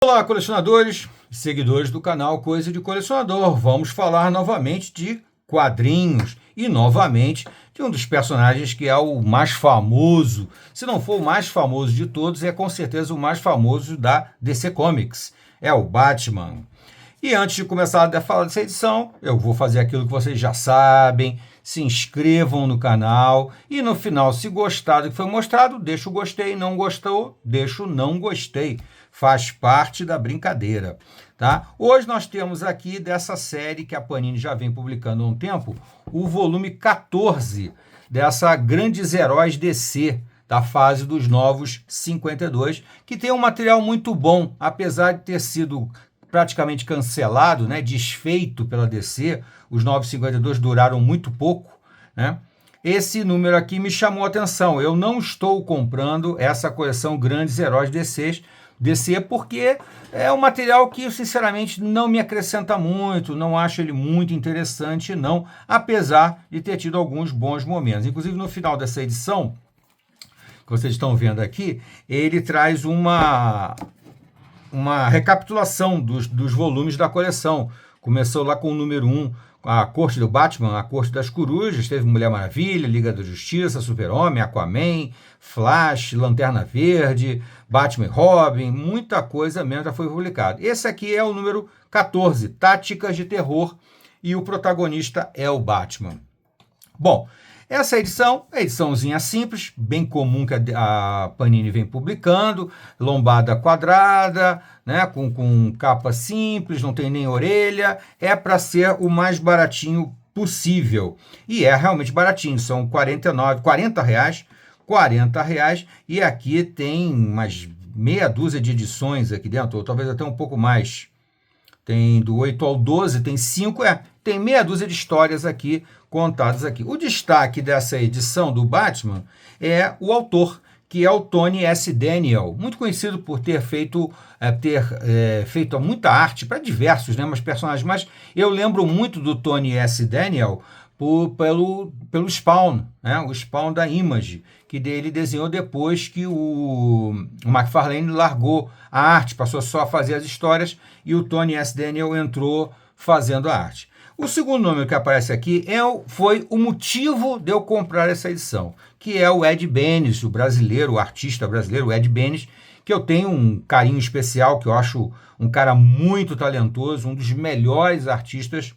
Olá, colecionadores e seguidores do canal Coisa de Colecionador. Vamos falar novamente de quadrinhos e novamente de um dos personagens que é o mais famoso. Se não for o mais famoso de todos, é com certeza o mais famoso da DC Comics. É o Batman. E antes de começar a falar dessa edição, eu vou fazer aquilo que vocês já sabem. Se inscrevam no canal e no final, se gostar do que foi mostrado, deixa o gostei. Não gostou, deixa o não gostei. Faz parte da brincadeira, tá? Hoje nós temos aqui dessa série que a Panini já vem publicando há um tempo, o volume 14 dessa Grandes Heróis DC, da fase dos Novos 52, que tem um material muito bom, apesar de ter sido praticamente cancelado, né, desfeito pela DC, os 952 duraram muito pouco, né? Esse número aqui me chamou a atenção. Eu não estou comprando essa coleção Grandes Heróis DC porque é um material que, sinceramente, não me acrescenta muito, não acho ele muito interessante, não, apesar de ter tido alguns bons momentos. Inclusive, no final dessa edição, que vocês estão vendo aqui, ele traz uma recapitulação dos volumes da coleção. Começou lá com o número 1, a Corte do Batman, a Corte das Corujas, teve Mulher Maravilha, Liga da Justiça, Super-Homem, Aquaman, Flash, Lanterna Verde, Batman e Robin, muita coisa mesmo já foi publicada. Esse aqui é o número 14, Táticas de Terror, e o protagonista é o Batman. Bom, essa edição é ediçãozinha simples, bem comum que a Panini vem publicando, lombada quadrada, né, com capa simples, não tem nem orelha, é para ser o mais baratinho possível. E é realmente baratinho, são R$ 40 reais, e aqui tem umas meia dúzia de edições aqui dentro, ou talvez até um pouco mais. Tem do 8 ao 12, tem 5, tem meia dúzia de histórias aqui, contadas aqui. O destaque dessa edição do Batman é o autor, que é o Tony S. Daniel, muito conhecido por ter feito muita arte para diversos, né, personagens, mas eu lembro muito do Tony S. Daniel pelo Spawn, né, o Spawn da Image, que ele desenhou depois que o McFarlane largou a arte, passou só a fazer as histórias, e o Tony S. Daniel entrou fazendo a arte. O segundo número que aparece aqui foi o motivo de eu comprar essa edição, que é o Ed Benes, o artista brasileiro, Ed Benes, que eu tenho um carinho especial, que eu acho um cara muito talentoso, um dos melhores artistas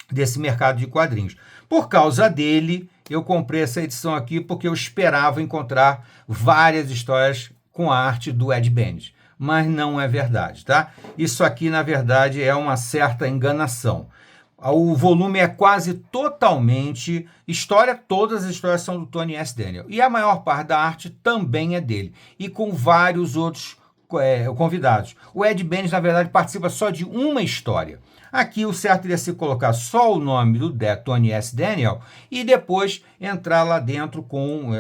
desse mercado de quadrinhos. Por causa dele, eu comprei essa edição aqui porque eu esperava encontrar várias histórias com a arte do Ed Benes. Mas não é verdade, tá? Isso aqui, na verdade, é uma certa enganação. O volume é quase totalmente história, todas as histórias são do Tony S. Daniel. E a maior parte da arte também é dele. E com vários outros convidados. O Ed Benes, na verdade, participa só de uma história. Aqui o certo seria se colocar só o nome do Tony S. Daniel e depois entrar lá dentro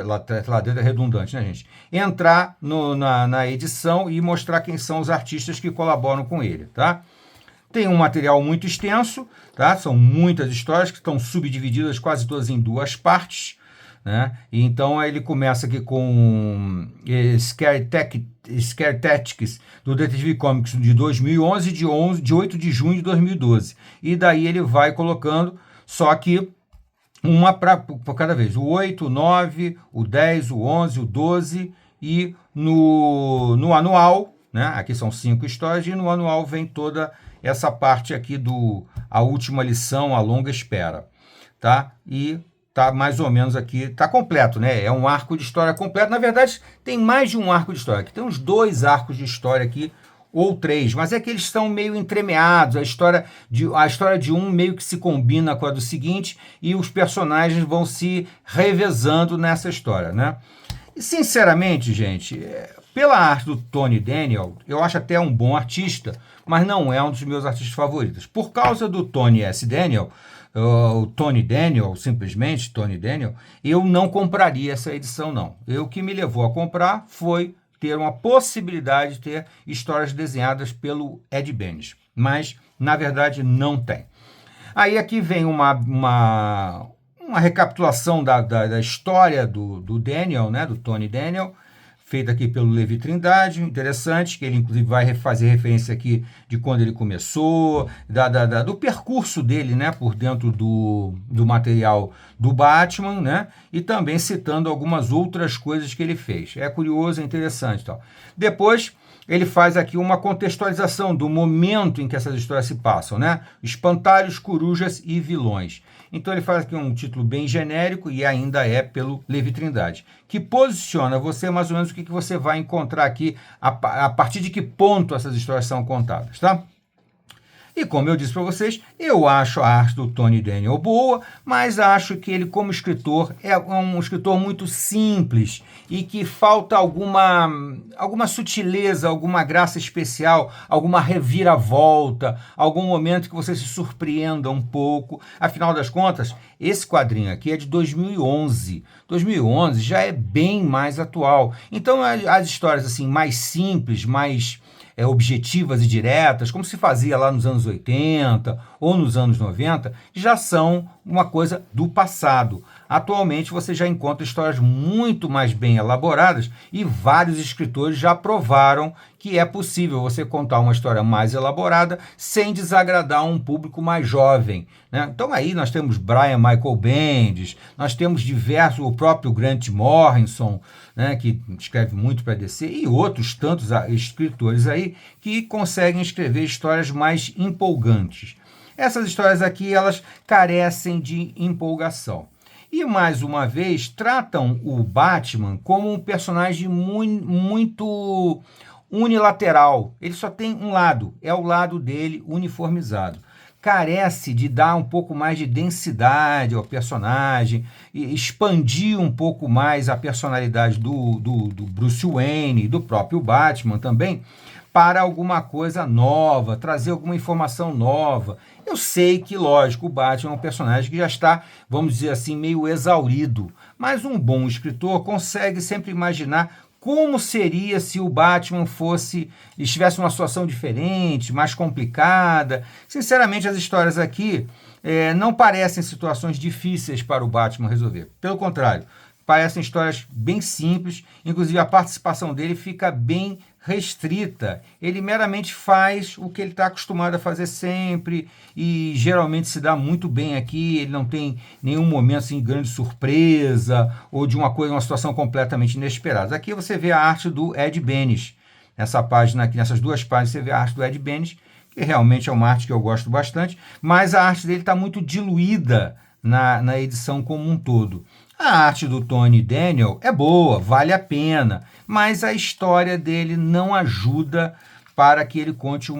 lá dentro é redundante, né, gente? Entrar na edição e mostrar quem são os artistas que colaboram com ele, tá? Tem um material muito extenso, tá? São muitas histórias que estão subdivididas quase todas em duas partes, né? E então ele começa aqui com Scare Tactics do Detective Comics de 2011 de 8 de junho de 2012. E daí ele vai colocando, só que uma por cada vez. O 8, o 9, o 10, o 11, o 12 e no anual, né? Aqui são 5 histórias e no anual vem toda essa parte aqui a última lição, a longa espera, tá? E tá mais ou menos aqui, tá completo, né? É um arco de história completo. Na verdade, tem mais de um arco de história. Aqui tem uns 2 arcos de história aqui, ou 3, mas é que eles estão meio entremeados. A história de um meio que se combina com a do seguinte e os personagens vão se revezando nessa história, né? E, sinceramente, gente, pela arte do Tony Daniel, eu acho até um bom artista, mas não é um dos meus artistas favoritos. Por causa do Tony S. Daniel, o Tony Daniel, simplesmente Tony Daniel, eu não compraria essa edição, não. O que me levou a comprar foi ter uma possibilidade de ter histórias desenhadas pelo Ed Benes, mas, na verdade, não tem. Aí aqui vem uma recapitulação da história do Daniel, né, do Tony Daniel, feita aqui pelo Levi Trindade, interessante, que ele inclusive vai fazer referência aqui de quando ele começou, do percurso dele, né, por dentro do material do Batman, né, e também citando algumas outras coisas que ele fez. É curioso, é interessante. Tal. Depois, ele faz aqui uma contextualização do momento em que essas histórias se passam, né? Espantalhos, corujas e vilões. Então ele faz aqui um título bem genérico e ainda é pelo Levi Trindade, que posiciona você mais ou menos o que você vai encontrar aqui, a partir de que ponto essas histórias são contadas, tá? E como eu disse para vocês, eu acho a arte do Tony Daniel boa, mas acho que ele, como escritor, é um escritor muito simples e que falta alguma sutileza, alguma graça especial, alguma reviravolta, algum momento que você se surpreenda um pouco. Afinal das contas, esse quadrinho aqui é de 2011. 2011 já é bem mais atual. Então, as histórias assim mais simples, mais objetivas e diretas, como se fazia lá nos anos 80 ou nos anos 90, já são uma coisa do passado. Atualmente você já encontra histórias muito mais bem elaboradas e vários escritores já provaram que é possível você contar uma história mais elaborada sem desagradar um público mais jovem, né? Então aí nós temos Brian Michael Bendis, nós temos o próprio Grant Morrison, né, que escreve muito para DC, e outros tantos escritores aí que conseguem escrever histórias mais empolgantes. Essas histórias aqui, elas carecem de empolgação. E, mais uma vez, tratam o Batman como um personagem muito unilateral. Ele só tem um lado, é o lado dele uniformizado. Carece de dar um pouco mais de densidade ao personagem, e expandir um pouco mais a personalidade do Bruce Wayne, do próprio Batman também, para alguma coisa nova, trazer alguma informação nova. Eu sei que, lógico, o Batman é um personagem que já está, vamos dizer assim, meio exaurido, mas um bom escritor consegue sempre imaginar como seria se o Batman estivesse numa situação diferente, mais complicada. Sinceramente, as histórias aqui não parecem situações difíceis para o Batman resolver. Pelo contrário, parecem histórias bem simples, inclusive a participação dele fica bem restrita. Ele meramente faz o que ele está acostumado a fazer sempre e geralmente se dá muito bem aqui. Ele não tem nenhum momento assim, de grande surpresa ou de uma situação completamente inesperada. Aqui você vê a arte do Ed Benes. Nessa página aqui, nessas duas páginas, você vê a arte do Ed Benes, que realmente é uma arte que eu gosto bastante, mas a arte dele está muito diluída na edição como um todo. A arte do Tony Daniel é boa, vale a pena, mas a história dele não ajuda para que ele conte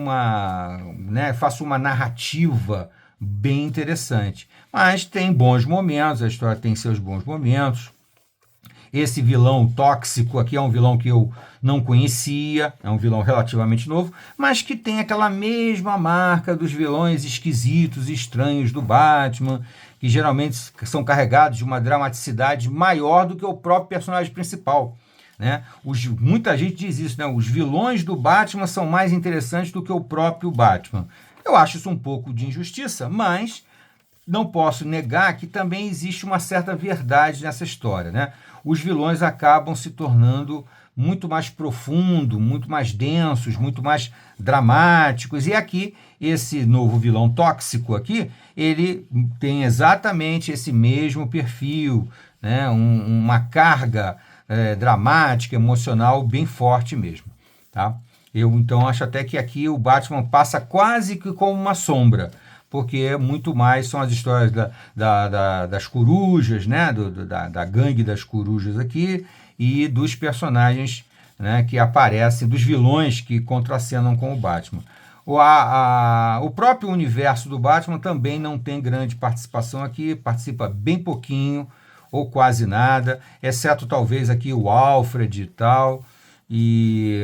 faça uma narrativa bem interessante. Mas tem bons momentos, a história tem seus bons momentos. Esse vilão tóxico aqui é um vilão que eu não conhecia, é um vilão relativamente novo, mas que tem aquela mesma marca dos vilões esquisitos e estranhos do Batman, que geralmente são carregados de uma dramaticidade maior do que o próprio personagem principal. Né? Muita gente diz isso, né? Os vilões do Batman são mais interessantes do que o próprio Batman. Eu acho isso um pouco de injustiça, mas não posso negar que também existe uma certa verdade nessa história. Né? Os vilões acabam se tornando muito mais profundos, muito mais densos, muito mais dramáticos. E aqui, esse novo vilão tóxico aqui, ele tem exatamente esse mesmo perfil, né? Uma carga dramática, emocional bem forte mesmo. Tá? Eu, então, acho até que aqui o Batman passa quase que como uma sombra, porque muito mais são as histórias das corujas, né? Da gangue das corujas aqui, e dos personagens, né, que aparecem, dos vilões que contracenam com o Batman. O próprio universo do Batman também não tem grande participação aqui, participa bem pouquinho, ou quase nada, exceto talvez aqui o Alfred e tal, e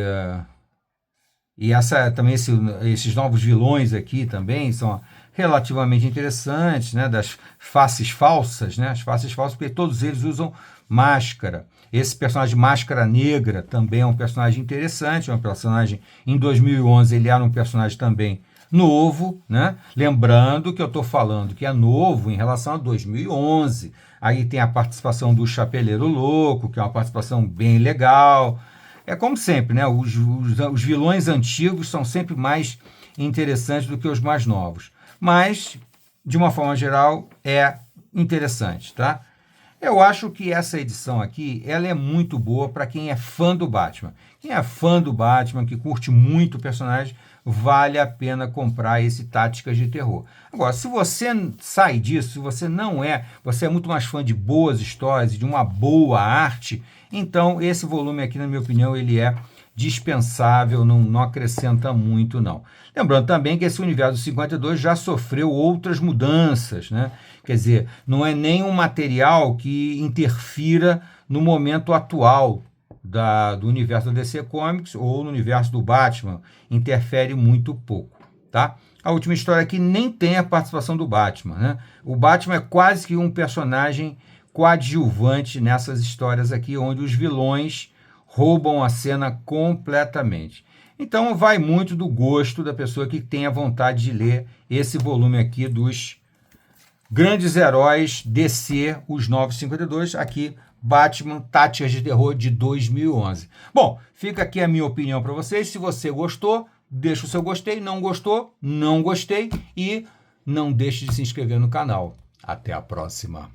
também esses novos vilões aqui também são relativamente interessantes, né, das faces falsas, né, as faces falsas, porque todos eles usam máscara. Esse personagem Máscara Negra também é um personagem interessante, é um personagem, em 2011 ele era um personagem também novo, né? Lembrando que eu estou falando que é novo em relação a 2011. Aí tem a participação do Chapeleiro Louco, que é uma participação bem legal. é como sempre, né? Os vilões antigos são sempre mais interessantes do que os mais novos. Mas, de uma forma geral, é interessante, tá? Eu acho que essa edição aqui, ela é muito boa para quem é fã do Batman. Quem é fã do Batman, que curte muito o personagem, vale a pena comprar esse Táticas de Terror. Agora, se você sai disso, se você não é, você é muito mais fã de boas histórias e de uma boa arte, então esse volume aqui, na minha opinião, ele é dispensável, não acrescenta muito, não. Lembrando também que esse universo 52 já sofreu outras mudanças, né? Quer dizer, não é nem um material que interfira no momento atual do universo da DC Comics ou no universo do Batman. Interfere muito pouco, tá? A última história aqui nem tem a participação do Batman, né? O Batman é quase que um personagem coadjuvante nessas histórias aqui, onde os vilões roubam a cena completamente. Então vai muito do gosto da pessoa que tem a vontade de ler esse volume aqui dos grandes heróis DC, os 952, aqui Batman Táticas de Terror de 2011. Bom, fica aqui a minha opinião para vocês. Se você gostou, deixa o seu gostei. Não gostou, não gostei. E não deixe de se inscrever no canal. Até a próxima.